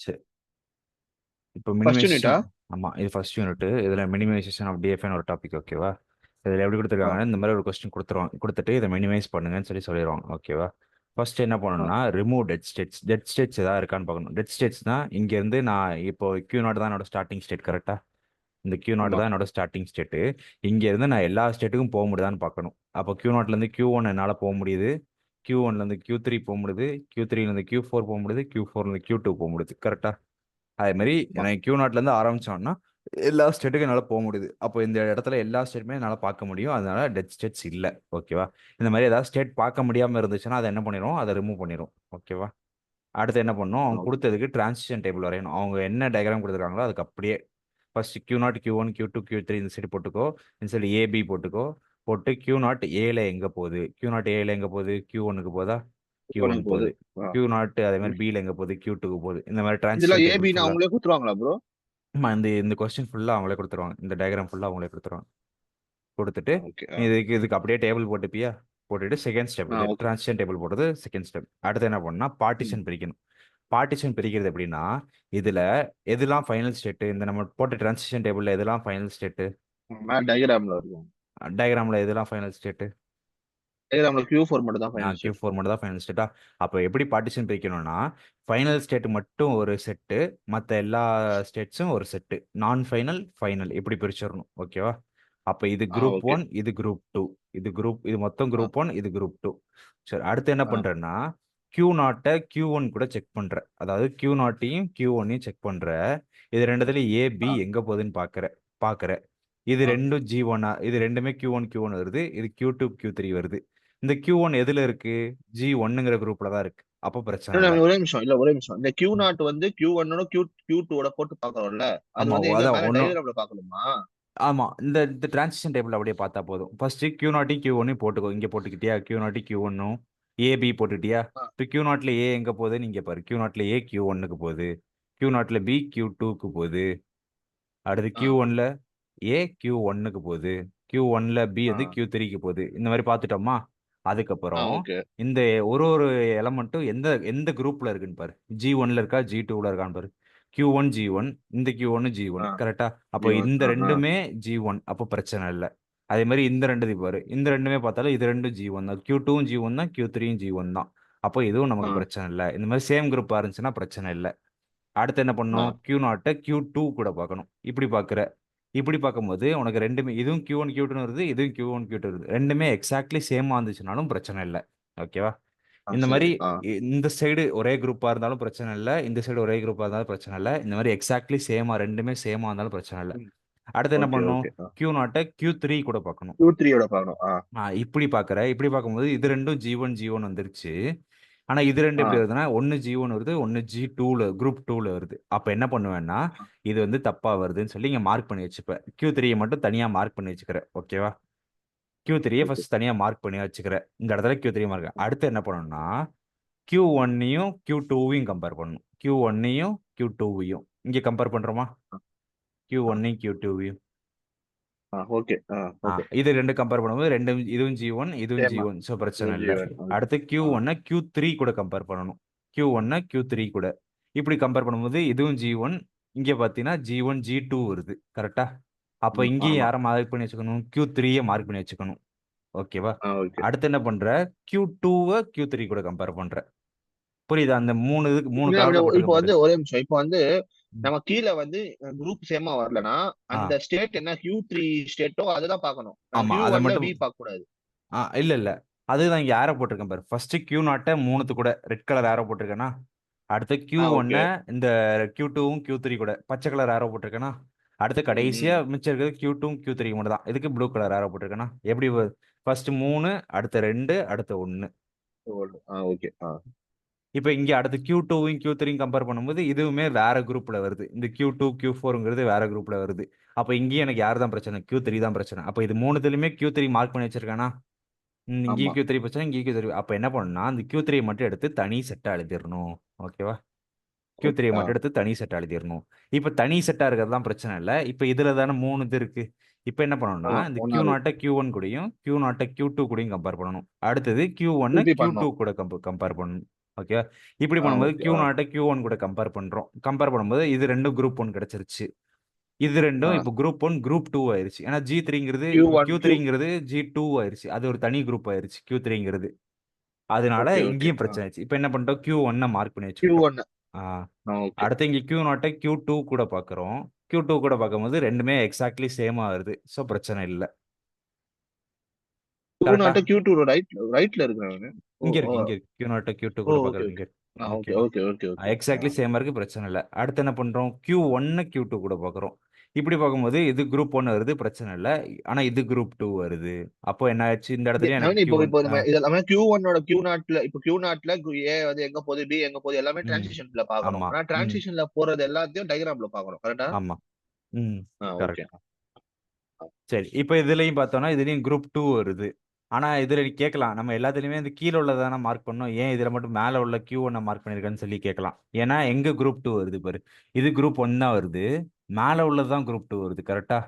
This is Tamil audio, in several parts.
சரி. இப்போ ஃபர்ஸ்ட் யூனிட்டா? மினிமைசேஷன். ஆமா, இது ஃபர்ஸ்ட் யூனிட். இதுல மினிமைசேஷன் ஆஃப் டிஎஃப்னு ஒரு டாபிக். ஓகேவா? இதில் எப்படி ஆ கொடுத்துருக்காங்கன்னா, இந்த மாதிரி ஒரு கொஸ்டின் கொடுத்துருவாங்க, கொடுத்துட்டு இதை மினிமைஸ் பண்ணுங்கன்னு சொல்லிடுவாங்க. ஓகேவா? ஃபர்ஸ்ட் என்ன ஆ பண்ணணும்னா, remove dead states. Dead states ஏதாவது இருக்கான்னு பார்க்கணும். டெட் ஸ்டேட்ஸ்னா இங்கேருந்து நான் இப்போ கியூ நாட் தான் என்னோட ஸ்டார்டிங் ஸ்டேட். கரெக்டா? இந்த கியூ நாட் ஆமா. தான் என்னோட ஸ்டார்டிங் ஸ்டேட்டு. இங்கேருந்து நான் எல்லா ஸ்டேட்டுக்கும் போக முடியுதான்னு பார்க்கணும். அப்போ கியூ நாட்லேருந்து கியூ ஒன் என்னால் போக முடியுது. கியூ ஒன்லேருந்து கியூ த்ரீ போக முடியுது. கியூ த்ரீலேருந்து கியூ ஃபோர் போக முடியுது. கியூ ஃபோர்லேருந்து கியூ டூ போக முடியுது. கரெக்டா? அதே மாதிரி ஆமா. எனக்கு கியூ நாட்லேருந்து ஆரம்பிச்சோன்னா எல்லா ஸ்டேட்டுக்கும் என்னால் போக முடியுது. அப்போ இந்த இடத்துல எல்லா ஸ்டேட்டுமே என்னால் பார்க்க முடியும். அதனால டெட் ஸ்டேட்ஸ் இல்லை. ஓகேவா? இந்த மாதிரி ஏதாவது ஸ்டேட் பார்க்க முடியாமல் இருந்துச்சுன்னா அதை என்ன பண்ணிடும், அதை ரிமூவ் பண்ணிடும். ஓகேவா? அடுத்து என்ன பண்ணணும், அவங்க ஓகே. கொடுத்ததுக்கு டிரான்சிஷன் டேபிள் வரையணும். அவங்க என்ன டயக்ராம் கொடுத்துருக்காங்களோ அதுக்கு அப்படியே first Q naught Q one Q two Q three இந்த சைடு போட்டுக்கோ. இந்த சைடு ஏபி போட்டுக்கோ. போட்டு கியூ நாட் ஏல எங்கே போகுது, கியூ நாட் ஏல எங்கே போகுது, கியூ ஒன்னுக்கு போதா, கியூ ஒன் உனக்கு போகுது. போகுது. ஆ. கியூ நாட் அதே மாதிரி பியில் எங்கே போகுது, கியூ டூக்கு போகுது. இந்த மாதிரி இதெல்லாம் டிரான்சிஷன் டேபிள் ஏபின்னு ஃபுல்லாக. அவங்களே குடுத்துருவாங்களா ப்ரோ? ஆமா, இந்த இந்த கொஸ்டின் ஃபுல்லாக அவங்களே கொடுத்துருவாங்க. இந்த டயக்ராம் ஃபுல்லாக அவங்களே கொடுத்துருவாங்க. கொடுத்துட்டு ஓகே. இதுக்கு அப்படியே டேபிள் போட்டுப்பியா. போட்டுட்டு செகண்ட் ஸ்டெப் இது ஓகே. டிரான்சிஷன் டேபிள் போடுறது செகண்ட் ஸ்டெப். அடுத்து என்ன பண்ணா, ம். பார்ட்டிஷன் பிரிக்கணும். பார்ட்டிஷன் பிரிக்கிறது எப்படின்னா, இதுல எதெல்லாம் ஃபைனல் ஸ்டேட், இந்த நம்ம போட்ட டிரான்சிஷன் டேபிள்ல எதெல்லாம் ஃபைனல் ஸ்டேட், மேல டயகிராம்ல இருக்கும். டயக்ராம்ல எதெல்லாம் ஃபைனல் ஸ்டேட். டயகிராம்ல Q4 மட்டும் தான் ஃபைனல் கியூ ஸ்டேட். ஃபோர் மட்டும் தான் ஃபைனல் ஸ்டேட்டா? அப்போ எப்படி பார்ட்டிஷன் பிரிக்கணும்னா, ஃபைனல் ஸ்டேட் மட்டும் ஒரு செட்டு, மற்ற எல்லா ஸ்டேட்ஸும் ஒரு செட்டு. நான் ஃபைனல் ஃபைனல் இப்படி பிரிச்சிடணும். ஓகேவா? அப்போ இது குரூப் ஓகே. ஒன், இது குரூப் டூ. இது மொத்தம் ஆ குரூப் ஒன், இது குரூப் டூ. சரி, அடுத்து என்ன ஆ பண்றேன்னா, கியூ நாட்டை கியூ ஒன் கூட செக் பண்ற. அதாவது கியூ நாட்டையும் கியூ ஒன்னையும் செக் பண்ற. இது ரெண்டுத்துலயும் ஏபி ஆ எங்க போகுதுன்னு பாக்குற. இது ஆ ரெண்டும் ஜி ஒன்னா, இது ரெண்டுமே கியூ ஒன் வருது. இது கியூ டூ கியூ த்ரீ வருது. இந்த கியூ ஒன் எதுல இருக்கு? ஜி ஒன்னுங்கிற குரூப்ல தான் இருக்கு. அப்போ பிரச்சனை இல்ல, இல்லை. ஒரே நிமிஷம். இல்ல, ஒரே நிமிஷம். இந்த Q0 வந்து Q1 Q2 போட்டு பாக்குறோம்ல. அது ஆமா, வந்து எங்க அதான் மேல ஒன்றும். டயகிராம்ல பாக்கணுமா? ஆமா, இந்த இந்த டிரான்சிஷன் டேபிள் அப்படியே பார்த்தா போதும். ஃபர்ஸ்ட் கியூ நாட்டையும் கியூ ஒன்னையும் போட்டுக்கோ. இங்கே போட்டுக்கிட்டியா? கியூ நாட்டையும் கியூ ஒன்னும் ஏபி போட்டுக்கிட்டியா? ஆ இப்போ கியூ நாட்ல ஏ எங்கே போகுதுன்னு இங்கே பாரு. கியூ நாட்ல ஏ கியூ ஒன்னுக்கு போகுது. கியூ நாட்ல பி கியூ டூக்கு போகுது. அடுத்து ஆ கியூ ஒன்ல ஏ கியூ ஒன்னுக்கு போகுது. கியூ ஒன்ல பி ஆ வந்து கியூ த்ரீக்கு போகுது. இந்த மாதிரி பார்த்துட்டோமா? அதுக்கப்புறம் ஓகே. இந்த ஒரு ஒரு எலமெண்ட்டும் எந்த எந்த குரூப்ல இருக்குன்னு பாரு. ஜி ஒன்ல இருக்கா, ஜி டூல இருக்கான்னு பாரு. கியூ ஒன் ஜி ஒன், இந்த கியூ ஒன்னு ஜி ஒன். ஆ கரெக்டா? அப்போ G1. இந்த ஆ ஆ ரெண்டுமே ஜி ஒன், அப்போ பிரச்சனை இல்லை. அதே மாதிரி இந்த ரெண்டு பாரு. இந்த ரெண்டுமே பார்த்தாலும் இது ரெண்டும் ஜி ஒன் தான். கியூ டூவும் ஜி ஒன் தான், கியூ த்ரீயும் ஜி ஒன் தான். அப்போ இதுவும் நமக்கு ஆ பிரச்சனை இல்லை. இந்த மாதிரி சேம் குரூப்பா இருந்துச்சுன்னா பிரச்சனை இல்லை. அடுத்து என்ன ஆ பண்ணும், கியூ நாட்டை கியூ டூ கூட பார்க்கணும். இப்படி பார்க்குற. இப்படி பார்க்கும்போது உனக்கு ரெண்டுமே, இதுவும் கியூ ஒன் கியூ டூன்னு வருது, இதுவும் கியூ ஒன் கியூ டூ வருது. ரெண்டுமே எக்ஸாக்ட்லி சேமா இருந்துச்சுனாலும் பிரச்சனை இல்லை. ஓகேவா? இந்த சரி. மாதிரி ஆ இந்த சைடு ஒரே குரூப்பா இருந்தாலும் பிரச்சனை இல்லை, இந்த சைடு ஒரே குரூப்பா இருந்தாலும் பிரச்சனை இல்லை. இந்த மாதிரி எக்ஸாக்ட்லி சேமா ரெண்டுமே சேமா இருந்தாலும் பிரச்சனை இல்லை. ம். அடுத்து என்ன ஓகே பண்ணும், ஓகே. கியூ நாட்டை கியூ த்ரீ கூட பார்க்கணும். Q3 பார்க்கணும். ஆ இப்படி பார்க்குற. இப்படி பார்க்கும்போது இது ரெண்டும் ஜி ஒன் வந்துருச்சு. ஆனா இது ரெண்டு ஆ எப்படி வருதுன்னா, ஒன்னு ஜி ஒன் வருது, ஒன்னு ஜி டூல குரூப் டூல வருது. அப்ப என்ன பண்ணுவேன்னா, இது வந்து தப்பா வருதுன்னு சொல்லி இங்க மார்க் பண்ணி வச்சுப்பேன். கியூ த்ரீயை மட்டும் தனியா மார்க் பண்ணி வச்சுக்கிறேன். ஓகேவா? கியூ த்ரீயை ஓகே. ஃபர்ஸ்ட் தனியா மார்க் பண்ணி வச்சுக்கிறேன். இந்த இடத்துல கியூ த்ரீ மார்க். அடுத்து என்ன பண்ணணும்னா, கியூ ஒன்னையும் கியூ டூவையும் கம்பேர் பண்ணணும். கியூ ஒன்னையும் கியூ டூவையும் இங்க கம்பேர் பண்றோமா? கியூ ஆ ஒன்னையும் கியூ டூவையும். ஓகே. ஓகே. இது ரெண்டு கம்பேர் பண்ணும்போது ரெண்டும் இதுவும் ஜி ஒன், இதுவும் ஜி சேமா. ஒன். ஸோ பிரச்சனை இல்லை. G1. ஓகே. அடுத்து கியூ ஆ ஒன்னை கியூ த்ரீ கூட கம்பேர் பண்ணணும். கியூ ஒன்னை கியூ த்ரீ கூட. இப்படி கம்பேர் பண்ணும்போது இதுவும் ஜி ஒன், இங்கே பார்த்தீங்கன்னா ஜி ஒன் ஜி டூ வருது. கரெக்டா? அப்போ இங்கேயும் ஆமா. யாரை மார்க் பண்ணி வச்சுக்கணும், கியூ த்ரீயை மார்க் பண்ணி வச்சுக்கணும். ஓகேவா? ஓகே. அடுத்து என்ன பண்ற, கியூ டூவை கியூ த்ரீ கூட கம்பேர் பண்ற. புரியுதா? அந்த மூணு கலர்ல இப்போ போட்டிருக்க பாரு. வந்து ஒரே நிமிஷம். இப்போ வந்து நம்ம கீழ வந்து குரூப் சேமா வரலனா, ஆ அந்த ஸ்டேட் என்ன Q3 ஸ்டேட்டோ அததான் பார்க்கணும். ஆமா, அதை Q1ல மட்டும். V பார்க்க கூடாது. இல்ல இல்ல, அதுதான் இங்க ஆரோ போட்டிருக்கேன் பாரு. ஃபர்ஸ்ட் கியூ நாட்டை மூணுத்து கூட ரெட் கலர் ஆரோ போட்டிருக்கேனா? அடுத்து கியூ ஓகே. ஒன்னை இந்த கியூ டூவும் கியூ த்ரீ கூட பச்சை கலர் ஆரோ போட்டிருக்கேனா? அடுத்து கடைசியா ம். மிச்சம் இருக்கிறது கியூ டூ கியூ த்ரீ மட்டும் தான். இதுக்கு ப்ளூ கலர் ஆரோ போட்டிருக்கேனா? எப்படி ஃபர்ஸ்ட் மூணு, அடுத்த ரெண்டு, அடுத்த ஒன்னு. ஓகே. இப்போ இங்க அடுத்து கியூ டூவையும் கியூ த்ரீயும் கம்பேர் பண்ணும்போது இதுவுமே வேற குரூப்ல வருது. இந்த கியூ டூ கியூ ஃபோருங்கிறது வேற குரூப்ல வருது. அப்போ இங்கேயும் எனக்கு யார் தான் பிரச்சனை, கியூ த்ரீ தான் பிரச்சனை. அப்போ இது மூணுத்துலயுமே கியூ த்ரீ மார்க் பண்ணி வச்சிருக்கானா? இங்கேயும் ஆமா. கியூ த்ரீ பிரச்சனை, இங்கேயும் கியூ த்ரீ. அப்போ என்ன பண்ணணும்னா, அந்த கியூ த்ரீ மட்டும் எடுத்து தனி செட்டா எழுதிடணும். ஓகேவா? Q okay. த்ரீ மட்டும் எடுத்து தனி செட்டா எழுதிடணும். இப்போ தனி செட்டா இருக்கிறதுலாம் பிரச்சனை இல்லை. இப்போ இதுல தானே மூணு இது இருக்கு. இப்போ என்ன பண்ணணும்னா, ஆமா. இந்த கியூ ஒண்ணாரு. நாட்டை கியூ ஒன் கூடயும் கியூ நாட்டை கியூ டூ கூடயும் கம்பேர் பண்ணணும். அடுத்தது கியூ ஒன்னை திருப்பி கியூ டூ பண்ணணும். கூட கம்பேர் பண்ணணும். ஓகே. இப்படி பண்ணும்போது ஓகே. கியூ நாட்டை கியூ ஒன் கூட கம்பேர் பண்றோம். கம்பேர் பண்ணும்போது இது ரெண்டும் குரூப் ஒன் கிடைச்சிருச்சு. இது ரெண்டும் இப்போ குரூப் ஒன் குரூப் டூ ஆயிருச்சு. ஏன்னா G3ங்கிறது இப்போ Q1 Q3ங்கிறது G2 ஆயிருச்சு. அது ஒரு தனி குரூப் ஆயிருச்சு Q3ங்கிறது. அதனால ஓகே, ஓகே. இங்கேயும் பிரச்சனை ஆச்சு. இப்போ என்ன பண்ணிட்டோம், Q1 மார்க் பண்ணி வச்சுக்கிட்டோம். Q1 ஆ, ஓகே. அடுத்து இங்க Q நாட்டை Q2 கூட பார்க்குறோம். Q2 கூட பார்க்கும்போது ரெண்டுமே எக்ஸாக்ட்லி சேமா வருது. ஸோ பிரச்சனை இல்ல. கரெக்டா? Q0 Q2 ரைட்ல இருக்கிறாங்க. ஓ இங்க ஓ இருக்கு, இங்க இருக்கு. Q நாட்டை Q2 ஓ கூட ஓகே, பார்க்கறது ஓகே. இங்க இருக்கு. ஓகே, ஓகேவா? Okay, okay, okay. எக்ஸாக்ட்லி சேமா இருக்கு, பிரச்சனை இல்ல. அடுத்து என்ன பண்றோம், Q1 Q2 கூட பார்க்குறோம். இப்படி பார்க்கும்போது இது குரூப் 1 வருது, பிரச்சனை இல்ல. ஆனா இது குரூப் 2 வருது. அப்போ என்ன ஆச்சு, இந்த இடத்துலயும் எனக்கு நவீன், இப்போ Q1 இப்போ நம்ம இது எல்லாமே Q1 Q0 இப்போ Q0 A வந்து எங்க போகுது, B எங்க போகுது, எல்லாமே ம். டிரான்சிஷன்ல பாக்குறோம். ஆமா. ஆனா ம். டிரான்சிஷன்ல போறது எல்லாத்தையும் டயக்ராம்ல பாக்குறோம். கரெக்டா? ஆமா. ம். ஓகே. கரெக்ட். சரி. இப்ப இதுலயும் பார்த்தோம்னா, இதுலயும் குரூப் 2 வருது. ஆனா இதுல நீ கேட்கலாம். நம்ம எல்லாத்துலயுமே இந்த கீழ உள்ளத தான மார்க் பண்ணோம். ஏன் இதுல மட்டும் மேல உள்ள Q1 மார்க் பண்ணியிருக்கன்னு சொல்லி கேட்கலாம். ஏன்னா எங்க குரூப் 2 வருது பாரு. இது குரூப் 1 தான் வருது. மேல உள்ளது தான் குரூப் 2 வருது. கரெக்ட்டா?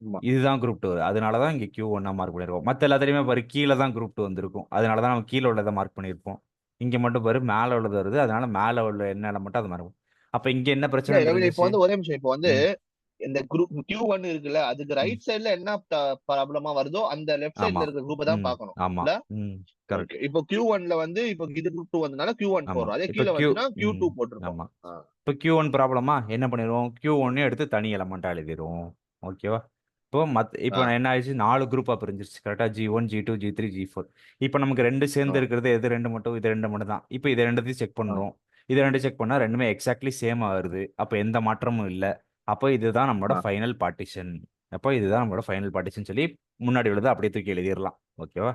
ஆமா. இதுதான் குரூப் 2 வருது. அதனால தான் இங்க Q1 மார்க் பண்ணியிருக்கோம். மத்த எல்லாத்துலயுமே பாரு கீழ தான் குரூப் 2 வந்திருக்கும். அதனால தான் நம்ம கீழ உள்ளத மார்க் பண்ணியிருப்போம். இங்க மட்டும் பாரு மேல உள்ளது வருது. அதனால மேல உள்ள என்ன எலமெண்ட்டோ அது மார்க். அப்ப இங்க என்ன இல்ல பிரச்சனை நவீன், இப்போ தெரிஞ்சுச்சு? வந்து ஒரே நிமிஷம். இப்போ வந்து ம். இந்த குரூப் Q1 இருக்குல்ல, அதுக்கு ம். ரைட் சைடுல என்ன ப்ராப்ளமா வருதோ அந்த லெஃப்ட் ஆமா. சைடுல இருக்கிற குரூப்பை தான் ம். பார்க்கணும். ஆமா. இல்ல? ம். கரெக்ட். ஓகே. இப்போ Q1 வந்து இப்போ இது குரூப் 2 வந்தனால Q1 ஆமா. போடுறோம். அதே இப்ப கீழ Q வந்துச்சுன்னா ம். Q2 போட்டிருப்போம். ஆமா. ஆ. இப்ப Q1 ப்ராப்ளமா என்ன பண்ணிருவோம்? Q1 எடுத்து தனி எலமெண்ட்டா எழுதிருவோம். ஓகேவா? இப்போ ஆ. என்ன ஆயிடுச்சு, 4 குரூப்பா பிரிஞ்சிருச்சு. கரெக்ட்டா? G1, G2, G3, G4. இப்ப நமக்கு 2 ஆ. சேர்ந்து இருக்கிறது எது 2 மட்டும், இது 2 மட்டும் தான். இப்ப இத 2த்தையும் செக் ஆ. பண்றோம். இத 2 செக் பண்ணா 2மே எக்ஸாக்ட்லி சேமா வருது. அப்ப எந்த மாற்றமும் இல்ல. அப்ப இதுதான் நம்மளோட ஆ. Final partition. அப்ப இதுதான் நம்மளோட ஃபைனல் பார்ட்டிஷன் சொல்லி முன்னாடி உள்ளத அப்படியே தூக்கி எழுதிரலாம். ஓகேவா?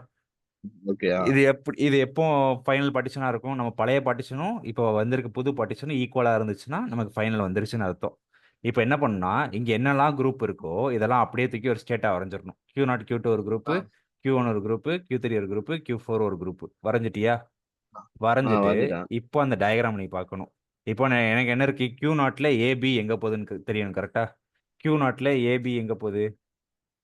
ஓகே. ஆ. இது எப்போ ஃபைனல் பார்ட்டிஷனா இருக்கும்? நம்ம பழைய பார்ட்டிஷனும், இப்போ வந்திருக்க புது பார்ட்டிஷனும் ஈக்குவலா இருந்துச்சுன்னா, நமக்கு ஃபைனல் வந்துருச்சுன்னு அர்த்தம். இப்ப என்ன பண்ணணும்னா, இங்க என்னலாம் குரூப் இருக்கோ, இதெல்லாம் அப்படியே தூக்கி ஒரு ஸ்டேட்டா வரைஞ்சிரணும். Q0, Q2 ஒரு குரூப்பு, ஆ. Q1 ஒரு குரூப்பு, Q3 ஒரு குரூப்பு, Q4 ஒரு குரூப்பு. வரைஞ்சிட்டியா? ஆ. வரைஞ்சிட்டு, வந்துட்டேன். இப்போ அந்த டயகிராம் நீ பார்க்கணும். இப்போ எனக்கு என்ன இருக்கு? Q0ல AB எங்க போகுதுன்னு தெரியணும். கரெக்ட்டா? Q0ல AB எங்க போகுது?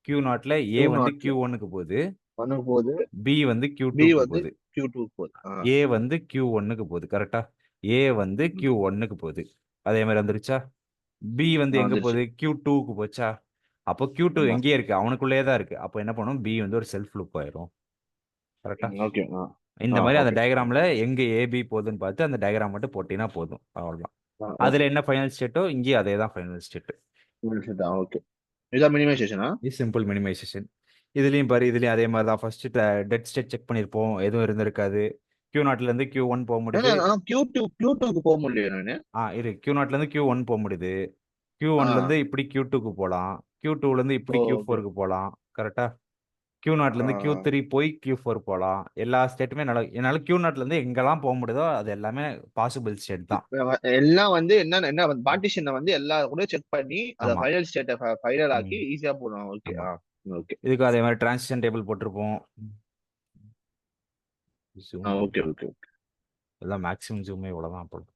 Q0ல A வந்து Q0 Q1க்கு போகுது. பண்ணும்போது B வந்து B Q2க்கு வந்து போகுது. Q2 போகுது. ஆ. A வந்து Q1க்கு போகுது. கரெக்ட்டா? A வந்து ம். Q1க்கு போகுது. அதே மாரி வந்துருச்சா? B வந்து எங்க வந்துருச்சு. போகுது? Q2க்கு போச்சா? அப்போ Q2 ஆமா. எங்கேயே இருக்கு. அவனுக்குள்ளேயே தான் இருக்கு. அப்போ என்ன பண்ணும்? B வந்து ஒரு செல்ஃப் லூப் ஆயிரும். கரெக்ட்டா? ஓகே. ஆ. இந்த ஆ. மாரி அந்த ஓகே. ஆ. டயகிராம்ல எங்க AB போகுதுன்னு பார்த்து அந்த டயகிராம் மட்டும் போட்டீன்னா போதும். அவ்வளோதான். ஆ. அதுல ஓகே. என்ன ஃபைனல் ஸ்டேட்டோ இங்கேயும் அதே தான் ஃபைனல் ஸ்டேட். முடிச்சுட்டா. ஓகே. இதான் மினிமைசேஷனா? இது சிம்பிள் மினிமைசேஷன். இதுலயும் பாரு, இதுலயும் அதே மாரி தான். ஃபர்ஸ்ட் டெட் ஸ்டேட் செக் பண்ணியிருப்போம். எதுவும் இருந்திருக்காது. Q0ல இருந்து Q1 போக ஏன்னா முடியுது. ஆனா Q2க்கு போக முடியல நானு. Q0ல இருந்து Q1 போக முடியுது. ஆ. Q1ல இருந்து இப்படி Q2க்கு போலாம். Q2ல இருந்து இப்படி ஓகே. Q4க்கு போலாம். கரெக்ட்டா? Q0ல இருந்து ஆ. Q3 போய் Q4 போலாம். எல்லா ஸ்டேட்டுமே என்னால Q0ல இருந்து எங்கெல்லாம் போக முடியுதோ அது எல்லாமே பாசிபிள் ஸ்டேட் தான். எல்லாம் வந்து என்ன பார்ட்டிஷனை வந்து எல்லா கூட செக் பண்ணி அதை ஆமா. ஃபைனல் ஸ்டேட்டை ஃபைனல் ஆக்கி ம். ஈஸியா போடுவோம். ஓகே. ஆமா. ஆ. ஓகே. இதுக்கும் அதே மாரி டிரான்சிஷன் டேபிள் போட்டிருப்போம். ஆ. ஜூம் ஓகே, பண்ணணும். ஓகே. எல்லாம் மேக்ஸிமம் ஜூமே இவ்வளவுதான் போடும்.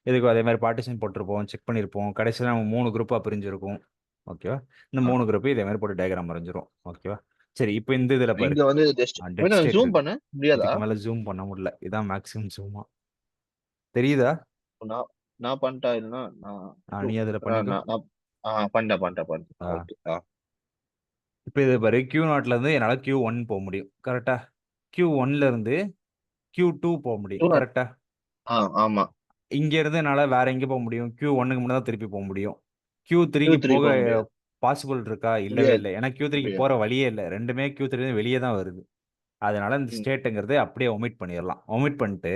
இதுக்கும் அதே மாரி பார்ட்டிஷன் போட்டிருப்போம். செக் பண்ணியிருப்போம். கடைசியில நம்ம 3 குரூப்பா பிரிஞ்சிருக்கும். ஓகேவா? இந்த ஆ. 3 குரூப்பையும் இதே மாரி போட்டு டயகிராம் வரைஞ்சிரும். ஓகேவா? சரி, இப்ப இந்த இதுல பாரு. இங்க வந்து ஜஸ்ட் டெட் ஸ்டேட் ஜூம் இருக்கு. பண்ண முடியாதா? இதுக்கு மேல ஜூம் பண்ண முடியல. இதான் மேக்ஸிமம் ஜூமா. தெரியுதா? நான் நான் பண்ணிட்டா இல்லைன்னா நான் நீ அதுல நான் பண்ணிக்கோ. நான் நான் பண்ணிட்டேன். ஆ. ஓகே. ஆ. இப்ப இது பாரு, Q0ல இருந்து என்னால Q1 போக முடியும். கரெக்ட்டா? Q1ல இருந்து Q2 போக முடியும். Q0. கரெக்ட்டா? ஆ. ஆமா. இங்க இருந்து என்னால வேற எங்க போக முடியும்? Q1க்கு மட்டும் தான் திருப்பி போக முடியும். Q3க்கு Q3 போக போக முடியாது. பாசிபிள் இருக்கா? இல்லவே முடியாது. இல்ல. ஏன்னா Q3க்கு முடியாது. போற வழியே இல்ல. 2மே Q3ல இருந்து வெளிய தான் வருது. அதனால இந்த ம். ஸ்டேட்ங்கிறத அப்படியே ஒமிட் பண்ணிறலாம். ஒமிட் பண்ணிட்டு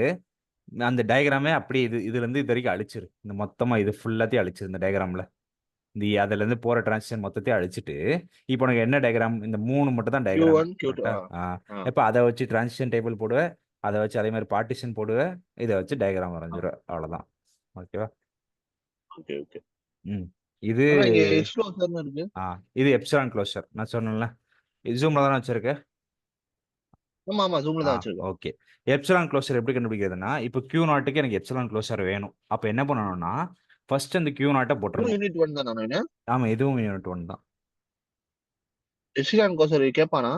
அந்த டயகிராமே அப்படியே இதுல இருந்து இது வரைக்கும் அழிச்சிரு. இந்த மொத்தமா இது ஃபுல்லாத்தையும் அழிச்சிரு இந்த டயகிராம்ல. அதுல இருந்து போற டிரான்சிஷன் மொத்தத்தையும் அழிச்சிட்டு, இப்போ உனக்கு என்ன டயகிராம்? இந்த 3 மட்டும் தான் டயகிராம். Q1 Q2. கரெக்ட்டா? ஆ. ஆ. ஆ. இப்ப அத வச்சு டிரான்சிஷன் டேபிள் போடுவ. அத வச்சு அதே மாரி பார்ட்டிஷன் போடுவ. இத வச்சு டயகிராம் ஆ. வரைஞ்சிருவ. அவ்வளோதான். ஓகேவா? Okay, okay. ம். இது ஆனா இங்க எக்ஸ்க்ளோசர்னு இருக்கு. ஆ இது எப்சிலான் க்ளோஷர். நான் சொன்னேன்ல. ஜூம்ல தானே வச்சிருக்க? ஆமா, ஆமா. ஜூம்ல ஆ, தான் வச்சிருக்கோம். ஓகே. எப்சிலான் க்ளோஷர் எப்படி கண்டுபிடிக்கிறதுன்னா, இப்போ Q0க்கு எனக்கு எப்சிலான் க்ளோஷர் வேணும். அப்ப என்ன பண்ணணும்னா, ஃபர்ஸ்ட் அந்த Q0 இதுவும் போட்டுறணும். யூனிட் 1 தான் நானு. ஆமா, இதுவும் யூனிட் 1 தான். எப்சிலான் கோசர் கேட்பானா?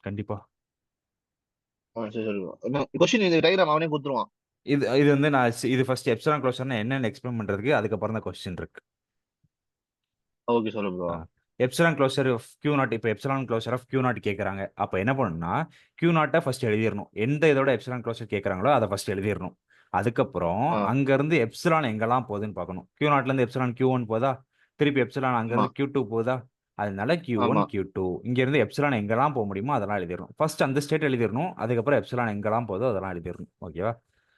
கண்டிப்பா. சரி சரி bro. கொஸ்டின் இந்த டயக்ராம் அவனே கொடுத்துருவான். இது வந்து நான் இது ஃபர்ஸ்ட் எப்சிலான் க்ளோஷர்னா என்னன்னு எக்ஸ்பிளைன் பண்றதுக்கு அதுக்கப்புறம் தான் கொஸ்டின் இருக்கு. ஓகே சொல்லு bro. Epsilon closure of Q naught, இப்போ epsilon closure of Q naught கேட்குறாங்க. அப்போ என்ன பண்ணணும்னா கியூ நாட்டை ஃபர்ஸ்ட் எழுதிடணும். எந்த இதோட எப்சிலான் க்ளோஷர் கேட்குறாங்களோ அதை ஃபர்ஸ்ட் எழுதிடணும். அதுக்கப்புறம் ஆ அங்கேருந்து எப்சிலான் எங்கெல்லாம் போகுதுன்னு பார்க்கணும். கியூ நாட்லேருந்து எப்சிலான் கியூ ஒன் போதா, திருப்பி எப்சிலான் ஆமா அங்கேருந்து கியூ டூ போதா, அதனால கியூ ஒன் ஆமா. கியூ டூ இங்கேருந்து எப்சிலான் எங்கெல்லாம் போக முடியுமோ அதெல்லாம் எழுதிடணும். ஃபர்ஸ்ட் அந்த ஸ்டேட் எழுதிடணும், அதுக்கப்புறம் எப்சிலான் எங்கெல்லாம் போதோ அதெல்லாம் எழுதிடணும். ஓகேவா?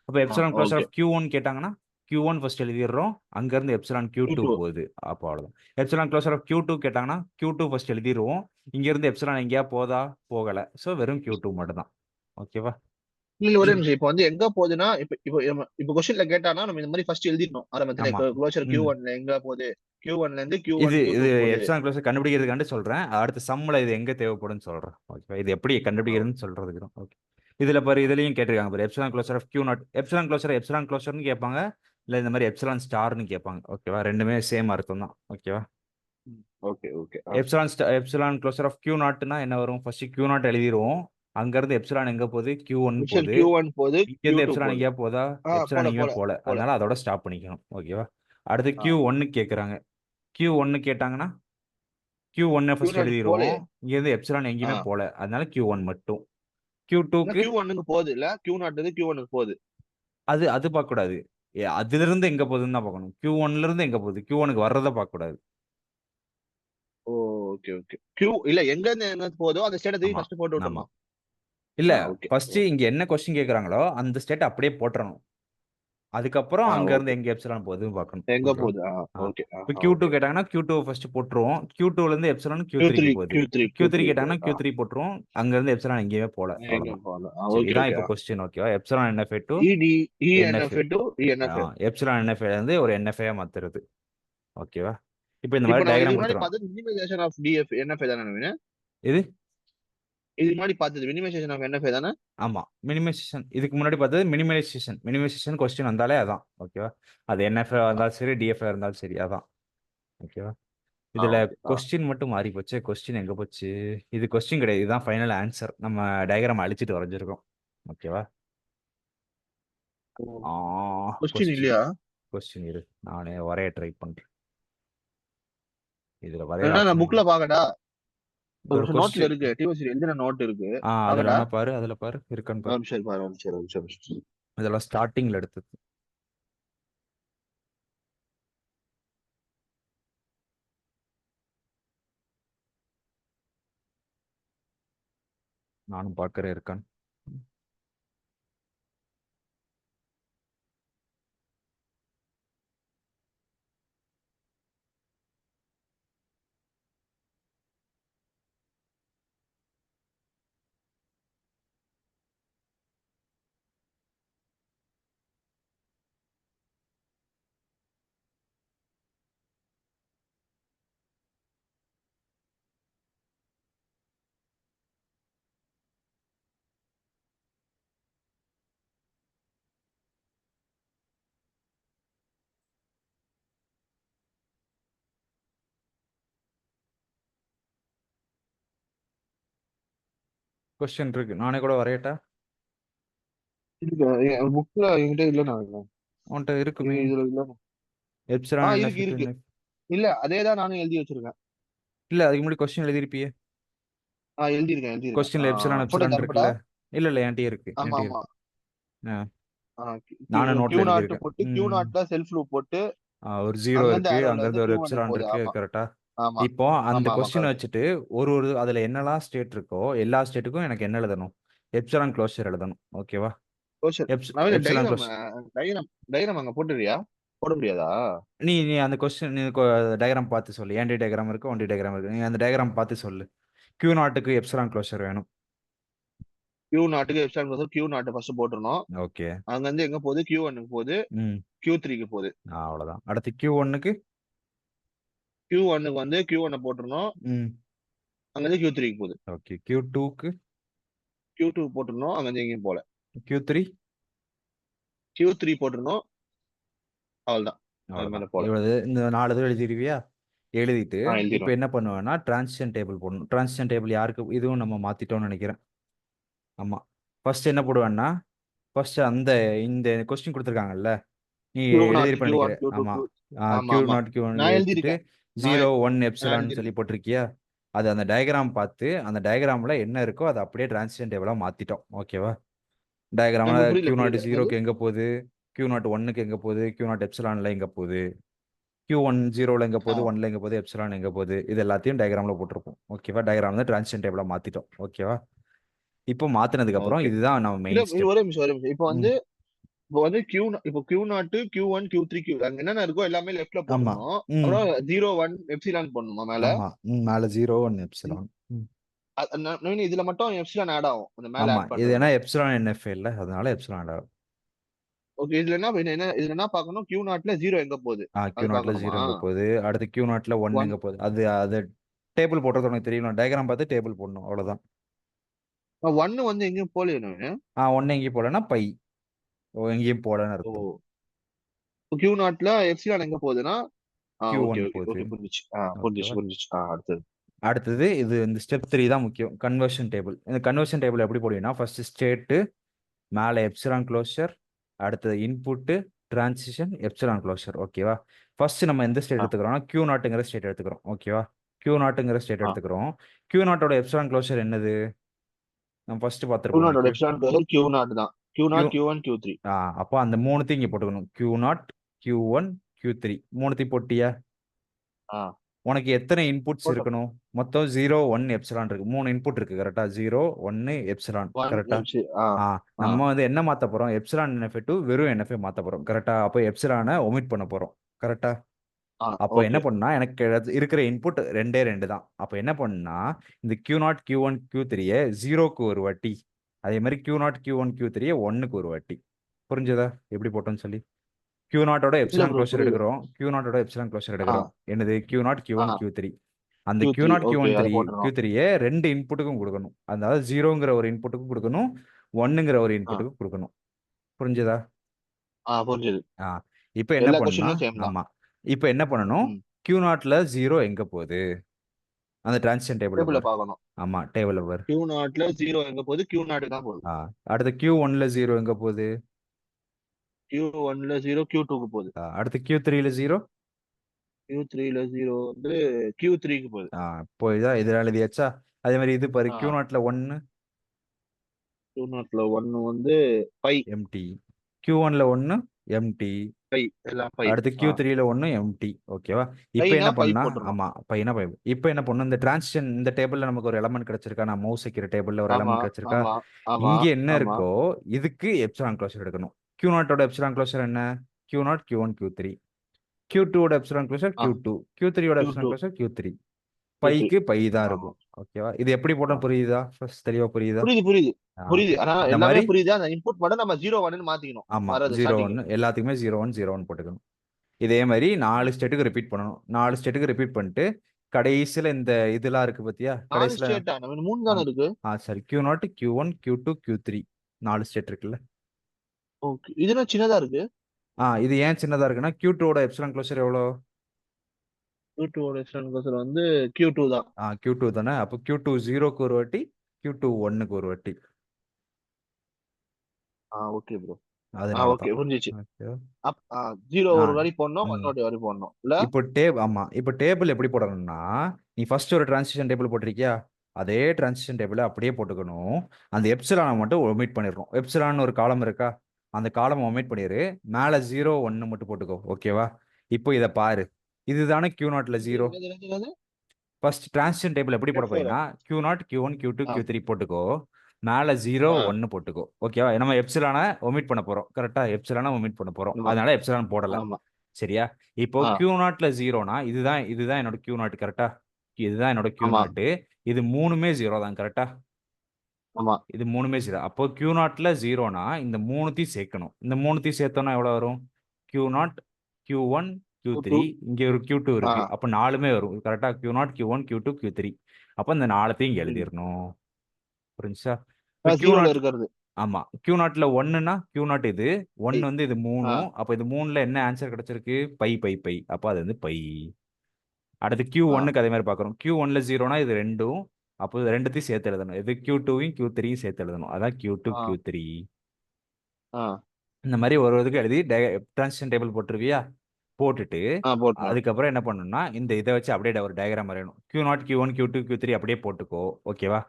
அப்போ epsilon closure okay. Of Q one கேட்டாங்கன்னா கியூ ஒன் ஃபர்ஸ்ட் எழுதிடுறோம், அங்கேருந்து எப்சிலான் கியூ டூ Q2. போகுது. அப்போ அவ்வளோதான். Epsilon closure of Q two கேட்டாங்கன்னா கியூ டூ ஃபர்ஸ்ட் எழுதிடுவோம், இங்கேருந்து எப்சிலான் எங்கேயா போதா, போகலை. ஸோ வெறும் கியூ டூ மட்டும் தான். ஓகேவா? இல்ல ஒரே இது நிமிஷம். இப்போ வந்து எங்க போகுதுன்னா, இப்போ கொஸ்டின்ல கேட்டானா நம்ம இந்த மாதிரி ஃபர்ஸ்ட் எழுதிடணும் ஆரம்பத்துல. ஆமாம். க்ளோஷர் ம் Q1 எங்க போகுது, Q1 இருந்து Q1 இது இது Q2 போகுது. எப்சிலான் க்ளோஷர் கண்டுபிடிக்கிறதுக்காண்டு சொல்கிறேன். அடுத்த சம்மில் இது எங்கே தேவைப்படும்னு சொல்கிறேன். ஓகேவா? இது எப்படி கண்டுபிடிக்கிறதுன்னு சொல்கிறதுக்கு தான். ஓகே. இதில் பாரு, இதுலையும் கேட்டிருக்காங்க பாரு, epsilon closure of Q naught. Epsilon க்ளோஷர்னு கேட்பாங்க, இல்லை இந்த மாதிரி எப்சிலான் ஸ்டார்னு கேட்பாங்க. ஓகேவா? ரெண்டுமே சேம் அர்த்தம் தான். ஓகேவா? Okay okay. Epsilon closure of Q நாட்னா என்ன வரும்? ஃபர்ஸ்ட் கியூ நாட் எழுதிருவோம், அங்கேருந்து எப்சிலான் எங்கே போகுது, கியூ ஒன் மிஷன் போகுது, Q1 போகுது, இங்கேருந்து Q2 எப்சிலான் போகுது. எங்கேயா போதா, எப்சிலான் போல எங்கேயுமே போல போல, போல அதனால அதோட போல. ஸ்டாப் பண்ணிக்கணும். ஓகேவா? அடுத்து ஆ கியூ ஒன்னு கேட்குறாங்க. கியூ ஒன்னு கேட்டாங்கன்னா கியூ ஒன்னை ஃபர்ஸ்ட் Q0 போல. எழுதிருவோம், இங்கேருந்து எப்சிலான் ஆ எங்கேயுமே போல, அதனால கியூ ஒன் மட்டும். கியூ டூக்கு Q1க்கு போகுது இல்ல, Q0 இருந்து Q1க்கு போகுது. அது அது பார்க்கக்கூடாது. அதுல இருந்து எங்க போகுதுன்னு தான் பார்க்கணும். கியூ ஒன்ல இருந்து எங்க போகுது, கியூ ஒனுக்கு வர்றதை பார்க்கக்கூடாது. ஓ ஓகே ஓகே. இல்ல எங்க இருந்து எங்க போதோ அந்த ஸ்டேட்டை தூக்கி ஆமா ஃபர்ஸ்ட் போட்டு ஆமா. விட்டுறணும். இல்ல, ஓகே. ஃபர்ஸ்ட் இங்க என்ன கொஸ்டின் கேட்குறாங்களோ அந்த ஸ்டேட் அப்படியே போட்டுறணும். அதுக்கப்புறம் அங்க இருந்து ஓகே. எங்க எப்சிலான் போகுதுன்னு பார்க்கணும். எங்க ஓகேவா? போகுது? ஆ. ஓகே. இப்போ கியூ டூ ஓகே. கேட்டாங்கன்னா கியூ டூ ஃபர்ஸ்ட் போட்டுருவோம். கியூ டூல இருந்து எப்சிலான் கியூ Q3 த்ரீக்கு போகுது. Q3 கியூ த்ரீ Q3 கேட்டாங்கன்னா போகுது. கியூ த்ரீ போட்டுருவோம், அங்க இருந்து எப்சிலான் எங்கேயுமே போல. எங்க அவ்வளவுதான். போகுது? சரி, ஓகே இதான் ஓகே. இப்போ கொஸ்டின். ஓகேவா? Epsilon NFA to ED NFA. ENF to ENF. Epsilon NFA இருந்து ஒரு என்எஃப்ஏ மாத்துறது. ஓகேவா? இப்போ இந்த இப்ப மாதிரி நம்ம டயக்ராம் இதுக்கு முன்னாடி கொடுத்துரும். பார்த்தது மினிமைசேஷன் ஆஃப் DF NF தானே நவீன? இது இதுக்கு முன்னாடி பார்த்தது மினிமைசேஷன் ஆஃப் NF தானே? ஆமா, மினிமைசேஷன். இதுக்கு முன்னாடி பார்த்தது மினிமைசேஷன் கொஸ்டின் வந்தாலே அதான். ஓகேவா? அது என்எஃப்ஏ இருந்தாலும் சரி, டிஎஃப்ஏ இருந்தாலும் சரி, அதான். ஓகேவா? இதுல ஓகே. கொஸ்டின் மட்டும் மாறி போச்சு. கொஸ்டின் எங்க போச்சு? இது கொஸ்டின் கிடையாது, இதுதான் ஃபைனல் ஆன்சர். நம்ம டயக்ராம் அழிச்சிட்டு வரைஞ்சிருக்கோம். ஓகேவா? ஆ கொஸ்டின் கொஸ்டின் இல்லையா? கொஸ்டின் இரு, நானே வரைய ட்ரை பண்றேன். இதுல வரைகிற ஏன்னா நான் ஆப்ஷன் புக்ல பாக்கடா. ஒரு ஒரு நோட்ல கொஸ்டின். இருக்கு, டிஓசி எழுதின நோட் இருக்கு. அதுல பாக்கடா. வேணா பாரு, அதுல பாரு, இருக்கான்னு பாரு. சரி பாரு, சரி. இதெல்லாம் ஸ்டார்டிங்ல எடுத்தது. நானும் பார்க்கறேன் இருக்கான்னு. கொஸ்டின் இருக்கு, நானே கூட வரையட்டா? புக்ல என்கிட்ட இல்ல நான். உன்கிட்ட இருக்குமே. இதுல இல்ல. எப்சிலான் இருக்கு என்எஃப்ஏ டு இருக்கு. என்எஃப். இல்ல அதேதான் நானும் எழுதி வச்சிருக்கேன். இல்ல, அதுக்கு முன்னாடி கொஸ்டின் எழுதிருப்பியே. எழுதியிருக்கேன். கொஸ்டின்ல எப்சிலான் போட்டோ எப்சிலான் தரப்படா. இருக்குல்ல. இல்ல இல்ல, என்கிட்டயே இருக்கு, ஆமா என்கிட்டயே ஆமா. இருக்கு. ஆ, நானும் கியூ நோட்ல நாட் எழுதியிருக்கேன். போட்டு கியூ நாட்ல செல்ஃப் லூப் போட்டு ஒரு ஜீரோ அங்கிருந்து இருக்கு, ஆரோல இருந்து அங்கிருந்து ஒரு Q1 எப்சிலான் போகுது. இருக்கு. ஆமா கரெக்டா? ஆமா இப்போ அந்த ஆமா ஆமா கொஸ்டின் கரெக்ட். வச்சுட்டு ஒரு அதுல என்னெல்லாம் ஸ்டேட் இருக்கோ எல்லா ஸ்டேட்டுக்கும் எனக்கு என்ன எழுதணும்? எப்சிலான் க்ளோஷர் எழுதணும். ஓகேவா? நவீன எப்சிலான் க்ளோஸ். டைகிராம் அங்க போட்டுறியா? போட முடியாதா? நீ அந்த கொஸ்டின், நீ டயக்ராம் பார்த்து சொல்லு. ஏன்டி டயக்ராம் இருக்கு, ஒன்டி டயக்ராம் இருக்கு, நீ அந்த டயக்ராம் பார்த்து சொல்லு. கியூ நாட்டுக்கு எப்சிலான் க்ளோஷர் வேணும். கியூ நாட்டுக்கு எப்சிலான் கியூ நாட் ஃபர்ஸ்ட் போட்டுறணும். ஓகே. அங்க இருந்து எங்க போகுது? Q1 போகுது, ம் Q3 போகுது. அவ்வளவுதான். அடுத்து கியூ ஒன்னுக்கு. Q1 வந்து Q1 போட்டுறணும். ம் அங்க இருந்து Q3 போகுது. ஓகே. கியூ டூக்கு. Q2 போட்டுறணும். அங்க இருந்து எங்கேயும் போல. Q three. Q3 போட்டுறணும். அவ்வளவுதான். அது அவ்வளவுதான். மேல போல. இவ்வளவு இந்த 4 இது எழுதிருவியா? எழுதிட்டு இப்போ எழுதிரும். என்ன பண்ணுவேன்னா டிரான்சிஷன் டேபிள் போடணும். டிரான்சிஷன் டேபிள் யாருக்கு, இதுவும் நம்ம மாத்திட்டோம்னு நினைக்கிறேன். ஆமா, ஃபர்ஸ்ட் என்ன போடுவேன்னா ஃபர்ஸ்ட் இந்த கொஸ்டின் கொடுத்துருக்காங்கல்ல, நீ Q0 எழுதிருப்ப Q1 நினைக்கிறேன். Q2 ஆமா. Q கியூ ஆமா ஆமா நாட் கியூ நான் எடுத்துட்டு எழுதியிருக்கேன். நான் 0 1 நான் எப்சிலான்னு சொல்லி எழுதியிருக்கேன். போட்டிருக்கியா? அது அந்த டயக்ராம் பார்த்து அந்த டயக்ராம்ல என்ன இருக்கோ அதை அப்படியே டிரான்சிஷன் டேபிளா மாத்திட்டோம். ஓகேவா? டயக்ராம்ல எனக்கு புரியல கியூ நாட் புரியல என்னது? 0க்கு எங்க போகுது, கியூ நாட் 1க்கு எங்க போகுது, கியூ நாட் எப்சிலான்ல எங்க போகுது, Q1 0ல எங்க ஆ போகுது, 1ல எங்க போகுது, எப்சிலான் எங்க போகுது, இது எல்லாத்தையும் டயக்ராம்ல போட்டிருப்போம். ஓகேவா? டயக்ராம் வந்து டிரான்சிஷன் டேபிளா மாத்திட்டோம். ஓகேவா? இப்போ மாத்தினதுக்கு அப்புறம் ஓகே. இதுதான் நம்ம இல்ல மெயின் ஸ்டெப். ஒரே நிமிஷம் ஒரே நிமிஷம். இப்போ வந்து Q0 Q1 Q3 அங்க என்னென்ன இருக்கோ எல்லாமே லெஃப்ட்ல ஆமா. போடணும். ம். அப்புறம் 0 1 எப்சிலான் போடணுமா மேல? ஆமா. மேல 0 1 எப்சிலான். ம். நவீன் இதுல மட்டும் எப்சிலான் ஆட் ஆகும் அந்த மேல ஆமா. ஆட் இது ஏன்னா பண்றதுல. எப்சிலான் NF இல்ல, அதனால எப்சிலான் ஆகும். ஓகே. இதுல என்ன பார்க்கணும்? Q0ல 0 எங்க போகுது Q அது நாட்ல பார்க்கணுமா? 0 எங்க போகுது, அடுத்து Q நாட்ல 1 ஒன் எங்க போகுது, அது அது டேபிள் போடுறது உனக்கு தெரியும். டயக்ராம் பார்த்து டேபிள் போடணும், அவ்வளவுதான். ஒன்னு வந்து எங்கேயும் போகலையே நவீன். 1 எங்கேயும் போடலன்னா பை எங்கேயும் போடன்னு ஓ அர்த்தம். Q0ல எப்சிலான் எங்க போகுதுன்னா ஓகே Q1 ஓகே போகுது. ஓகே புரிஞ்சிச்சு. ஓகேவா? புரிஞ்சிச்சு. அடுத்தது. அடுத்தது இது இந்த ஸ்டெப் 3 தான் முக்கியம். Conversion table. இந்த கன்வர்ஷன் டேபிள் எப்படி போடுவீங்கன்னா ஃபர்ஸ்ட் ஸ்டேட்டு, மேலே எப்சிலான் க்ளோஷர், அடுத்தது இன்புட்டு, டிரான்சிஷன், எப்சிலான் க்ளோஷர். ஓகேவா? ஃபர்ஸ்ட் நம்ம எந்த ஸ்டேட் ஆ எடுத்துக்கிறோம்னா Q நாட்டுங்கிற ஸ்டேட் எடுத்துக்கிறோம். ஓகேவா? Q நாட்டுங்கிற ஸ்டேட் ஆ எடுத்துக்கிறோம். Q நாட்டோட எப்சிலான் க்ளோஷர் என்னது? நம்ம ஃபர்ஸ்ட் பார்த்துருப்போம். Q0 எப்சிலான் ப்ளஸ் Q0 தான். Q Q0 Q1 Q3. அப்போ அந்த மூணுத்தையும் இங்கே போட்டுக்கணும். Q0 Q1 Q3 மூணுத்தையும் போட்டியா? ஆ உனக்கு எத்தனை இன்புட்ஸ் போட்டோம். இருக்கணும்? மொத்தம் 0 1 எப்சிலான் இருக்கு. 3 இன்புட் இருக்கு. கரெக்டா? 0 1 எப்சிலான். 1 கரெக்டா? எப்சி ஆ ஆ ஆ நம்ம வந்து என்ன மாத்த போறோம்? எப்சிலான் NF டு வெறும் NF மாத்த போறோம். கரெக்டா? அப்போ எப்சிலானை ஒமிட் பண்ண போறோம். கரெக்டா? அப்போ என்ன ஓகே. பண்ணா, எனக்கு இருக்கிற இன்புட் ரெண்டே ரெண்டு தான். அப்போ என்ன பண்ணா, இந்த Q0 Q1 Q3 0க்கு ஒரு வாட்டி, அதே மாதிரி Q0 Q1 Q3 1க்கு ஒரு வாட்டி. புரிஞ்சதா எப்படி போட்டோம்னு சொல்லி? Q0ஓட இல்ல எப்சிலான் ப்ரோ க்ளோஷர் புரியல. எடுக்கிறோம். Q0ஓட எப்சிலான் க்ளோஷர் ஆ எடுக்கிறோம். என்னது? Q0 ஆ Q1 Q3. அந்த Q3 Q0 ஓகே Q1 அத 3 போட்டுறோம். Q3 ரெண்டு இன்புட்டுக்கும் கொடுக்கணும். அதாவது 0ங்கிற ஒரு இன்புட்டுக்கும் கொடுக்கணும், 1ங்கிற ஒரு ஆ இன்புட்டுக்கும் கொடுக்கணும். புரிஞ்சதா? புரிஞ்சுது. ஆ இப்போ என்ன எல்லா பண்ணா, கொஸ்டினும் சேம் தான். ஆமா, இப்போ என்ன பண்ணணும்? ம். Q0ல 0 எங்க போகுது? அந்த டிரான்சிஷன் டேபிள்ல டேபிள்ல பாரு. பார்க்கணும். ஆமா, டேபிள்ல பாரு. Q0ல 0 எங்க போகுது? Q0 தான் போகுது. அடுத்து Q1ல 0 எங்க போகுது? Q1ல 0 Q2க்கு போகுது. அடுத்து Q3ல 0. Q3ல 0 வந்து Q3க்கு போகுது. போய்தா இதெல்லாம் எழுதியாச்சா? அதே மாதிரி இது பாரு, ஆ Q0ல 1 Q0ல 1 வந்து பை எம்டி, Q1ல 1 எம்டி, பை எல்லாம் பை. அடுத்து Q3ல 1 எம்டி. ஓகேவா? இப்போ பைனா என்ன பை பண்ணா, போட்டுறணும். ஆமா பையனா பை. இப்போ என்ன பண்ணும்? இந்த டிரான்சிஷன் இந்த டேபிள்ல நமக்கு ஒரு எலமெண்ட் கிடைச்சிருக்கா? நான் மவுஸ் வைக்கிற டேபிள்ல ஒரு ஆமா எலமெண்ட் கிடைச்சிருக்கா? ஆமா ஆமா இங்க என்ன ஆமா. இருக்கோ இதுக்கு எப்சிலான் க்ளோஷர் எடுக்கணும். Q0ஓட எப்சிலான் க்ளோஷர் என்ன? Q0 Q1 Q3. Q2ஓட எப்சிலான் க்ளோஷர் ஆ Q2. Q3ஓட epsilon Q2 closure Q3. Q3 பைக்கு பை தான் ஆமா. இருக்கும். ஓகேவா? இது எப்படி ஆ. போட்டோம் புரியுதா? ஃபர்ஸ்ட் தெளிவா புரியுதா? புரியுது புரியுது ஆ, புரியுது. ஆனா இந்த எல்லாமே மாதிரி. புரியுது. அந்த இன்புட் மட்டும் நம்ம 0 1ன்னு மாத்திக்கணும் ஆமா, வர்றது 0 ஸ்டார்டிங். 1 எல்லாத்துக்குமே 0 1 0 1 போட்டுக்கணும். இதே மாதிரி 4 ஸ்டேட்டுக்கு ரிப்பீட் பண்ணணும். 4 ஸ்டேட்டுக்கு ரிப்பீட் பண்ணிட்டு கடைசியில இந்த இதெல்லாம் இருக்கு பாத்தியா? 4 கடைசியில ஸ்டேட்டா? நம்ம 3 தானே இருக்கு. சரி, Q0 Q1 Q2 Q3 4 state இருக்குல்ல. ஓகே. இதுனா சின்னதா இருக்கு. இது ஏன் சின்னதா இருக்குன்னா Q2ஓட எப்சிலான் க்ளோஷர் எவ்வளோ? Q2 ஓட எக்ஸ்டர்னல் வந்து Q2 தான். Q2 தானே. அப்போ Q2 0க்கு ஒரு வாட்டி, Q2 1க்கு ஒரு வாட்டி. Okay bro. அதனால ஓகே தான். புரிஞ்சிச்சு. ஓகே. 0 ஆ ஒரு வாரி போடணும், ம் 1 ஒரு வாரி போடணும் இல்ல. இப்போ ஆமா, இப்போ டேபிள் எப்படி போடணும்னா, நீ ஃபர்ஸ்ட் ஒரு டிரான்சிஷன் டேபிள் போட்டிருக்கியா? அதே டிரான்சிஷன் டேபிளை அப்படியே போட்டுக்கணும். அந்த எப்சிலானை மட்டும் ஒமிட் பண்ணிடணும். எப்சிலான் ஒரு காலம் இருக்கா? அந்த காலம் ஒமிட் பண்ணிடு. மேலே 0 1 மட்டும் போட்டுக்கோ. ஓகேவா? இப்போ இதை பாரு. இதுதானே Q0ல 0. என்னது ஃபர்ஸ்ட் டிரான்சிஷன் டேபிள் எப்படி போட F4 போறீங்கன்னா Q0 Q1 Q2 ஆ Q3 போட்டுக்கோ. மேலே 0 ஆ 1 போட்டுக்கோ. ஓகேவா? நம்ம எப்சிலானை ஒமிட் பண்ண போறோம். கரெக்டா? எப்சிலானை ஒமிட் பண்ண போறோம். ஆமா அதனால எப்சிலான் போடல. ஆமா சரியா? இப்போ ஆ Q0ல 0னா இதுதான் என்னோட Q0. கரெக்டா? இதுதான் என்னோட ஆமா Q0. இது மூணுமே 0 தான். கரெக்டா? ஆமா. இது மூணுமே 0. அப்போ Q0ல 0னா இந்த மூணுத்தையும் சேர்க்கணும். இந்த மூணுத்தையும் சேர்த்தோம்னா எவ்வளவு வரும்? Q0 Q1 Q3, Q2 இங்க ஒரு Q2 ஆ இருக்கு. அப்போ நாலுமே வரும். கரெக்டா? Q0 Q1 Q2 Q3. அப்போ இந்த நாலத்தையும் ம். எழுதிடணும். புரிஞ்சா? இப்போ 0ல Q0. இருக்கிறது. ஆமா, Q0ல 1னா Q0 இது 1 ஐ. வந்து இது ஆ 3. அப்போ இது 3ல என்ன ஆன்சர் கிடைச்சிருக்கு? Bye bye bye. அப்போ அது வந்து பை. அடுத்து ஆ Q1க்கு அதே மாதிரி பார்க்குறோம். Q1ல 0னா இது ரெண்டும், அப்போ ரெண்டுத்தையும் சேர்த்து எழுதணும். இது Q2வையும் Q3யும் சேர்த்து எழுதணும். அதான் Q2 ஆ Q3. ஆ இந்த மாதிரி ஒரு இதுக்கு எழுதி டிரான்சிஷன் டேபிள் போட்டுருவியா? போட்டுட்டு ஆ போட்டேன். அதுக்கப்புறம் என்ன பண்ணணும்னா இந்த இதை வச்சு அப்படியே ஒரு டயக்ராம் வரையணும். Q0 Q1 Q2 Q3 அப்படியே போட்டுக்கோ. ஓகேவா?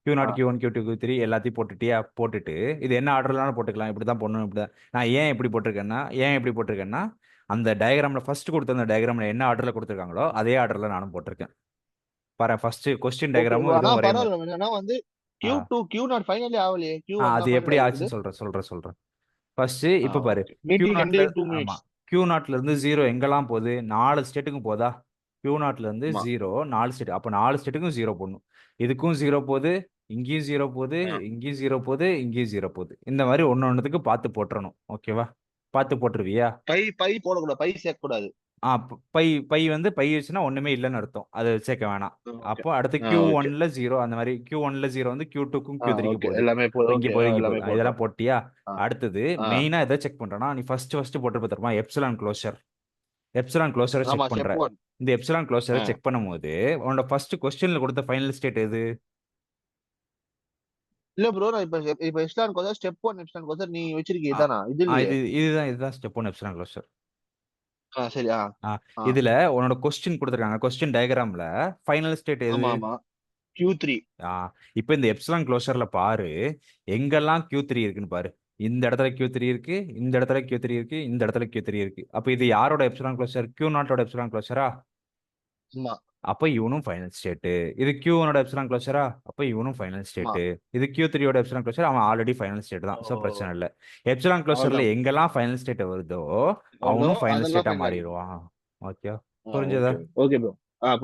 Q0 ஆ Q1 Q2 Q3 எல்லாத்தையும் போட்டுட்டியா? போட்டுட்டு இது என்ன ஆர்டர்லாம் போட்டுக்கலாம். இப்படி தான் பண்ணணும். இப்படி தான் நான் ஏன் இப்படி போட்டிருக்கேன்னா அந்த டயக்ராம்ல ஃபர்ஸ்ட் கொடுத்த அந்த டயக்ராம்ல என்ன ஆர்டர்ல கொடுத்துருக்காங்களோ அதே ஆர்டர்ல நானும் போட்டிருக்கேன். பாரு, ஃபர்ஸ்ட் கொஸ்டின் ஓகே. டயக்ராமும் ஆனா இதுவும் ஒரே மாதிரி. பரவாயில்ல. ஆனா வந்து ஆ Q0 ஃபைனலே ஆகலையே. Q1 அது தான் எப்படி ஃபைனல் ஆயிருக்குது. ஆச்சுன்னு சொல்றேன். ஃபர்ஸ்ட் ஆ இப்ப பாரு. ஓகே. Q மீட்டிங் நாட்ல எண்டட் இன் 2 ஆமா. மினிட்ஸ். Q நாட்ல இருந்து 0 எங்கெல்லாம் போகுது? 4 ஸ்டேட்டுக்கும் போதா? Q நாட்ல இருந்து ஆமா. 0 4 ஸ்டேட். அப்ப 4 ஸ்டேட்டுக்கும் 0 போடணும். இதுக்கும் 0 போகுது, இங்கேயும் 0 போகுது, ஆ. இங்கேயும் 0 போகுது, இங்கேயும் 0 போகுது. இந்த மாதிரி ஒன்னொன்னுத்துக்கு பார்த்து போட்டுறணும். ஓகேவா? பார்த்து போட்டுருவியா? பை பை போடக்கூடாது. பை சேர்க்கக்கூடாது. பை பை வந்து பை வச்சுன்னா ஒண்ணுமே இல்லைன்னு அர்த்தம். அது சேர்க்க வேணாம். ஓகே. அப்போ அடுத்து ஆ ஓகே. Q1ல 0 அந்த மாதிரி Q1ல 0 வந்து Q2க்கும் Q3க்கும் ஓகே. போகுது. எல்லாமே போதும். இங்க ஓகே. போகுது, இங்க எல்லாமே போகுது. இதெல்லாம் போட்டோம். போட்டியா? ஆ அடுத்தது ஆ மெயினா எதை செக் பண்றேன்னா நீ ஃபர்ஸ்ட் போட்டு தருமா எப்சிலான் க்ளோஷர். எப்சிலான் க்ளோஷரை ஆமா. செக் பண்ற. ஸ்டெப் 1. இந்த எப்சிலான் க்ளோஷரை ஆ செக் பண்ணும்போது உன்னோட ஃபர்ஸ்ட் கொஸ்டின்ல கொடுத்த ஃபைனல் ஸ்டேட் எது? இல்ல ப்ரோ. நான் இப்ப எப்சிலான் கோசர் ஸ்டெப் 1 எப்சிலான் கோசர் நீ வச்சிருக்கீங்க ஆ, இதானா? இது இல்லையே. இதுதான் ஸ்டெப் ஒன் எப்சிலான் க்ளோஷர். சரி. ஆ, ஆ இதுல உன்னோட கொஸ்டின் கொடுத்துருக்காங்க. கொஸ்டின் டயக்ராம்ல ஃபைனல் ஸ்டேட் எது? ஆமா ஆமா. Q3. ஆ, இப்போ இந்த எப்சிலான் க்ளோஷர்ல பாரு, எங்கெல்லாம் Q3 இருக்குன்னு பாரு. இந்த இடத்துல Q3 இருக்கு, இந்த இடத்துல Q3 இருக்கு, இந்த இடத்துல Q3 இருக்கு. அப்ப இது யாரோட எப்சிலான் க்ளோஷர்? Q நாட்டோட எப்சிலான் க்ளோஷரா? ஆமா அப்ப இவனும் ஃபைனல் ஸ்டேட்டு. இது Q1ஓட எப்சிலான் க்ளோஷரா? அப்ப இவனும் ஃபைனல் ஆமா. ஸ்டேட்டு. இது Q3யோட எப்சிலான் க்ளோஷர், அவன் ஆல்ரெடி ஃபைனல் ஸ்டேட் தான். ஸோ பிரச்சனை ஓ இல்லை. எப்சிலான் க்ளோஷர்ல அவ்வளவுதான். எங்கெல்லாம் ஃபைனல் ஸ்டேட் வருதோ வருதோ அவனும் ஃபைனல் அதெல்லாம் ஸ்டேட்டா ஃபைனல் ஆகிடும். மாறிடுவான். ஓகே, புரிஞ்சதா? Okay okay bro.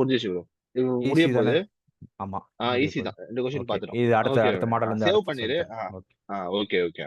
புரிஞ்சிச்சு ப்ரோ. இது முடிய ஈஸி தானே? போகுது. ஆமா, முடிய ஈஸி போகுது. தான். 2 கொஸ்டின் ஓகே, பார்த்துட்டோம். இது அடுத்த ஓகே. அடுத்த மாடல் வந்து சேவ் அடுத்து பண்ணிரு. சொல்லித்தரேன். ஓகே. Okay okay.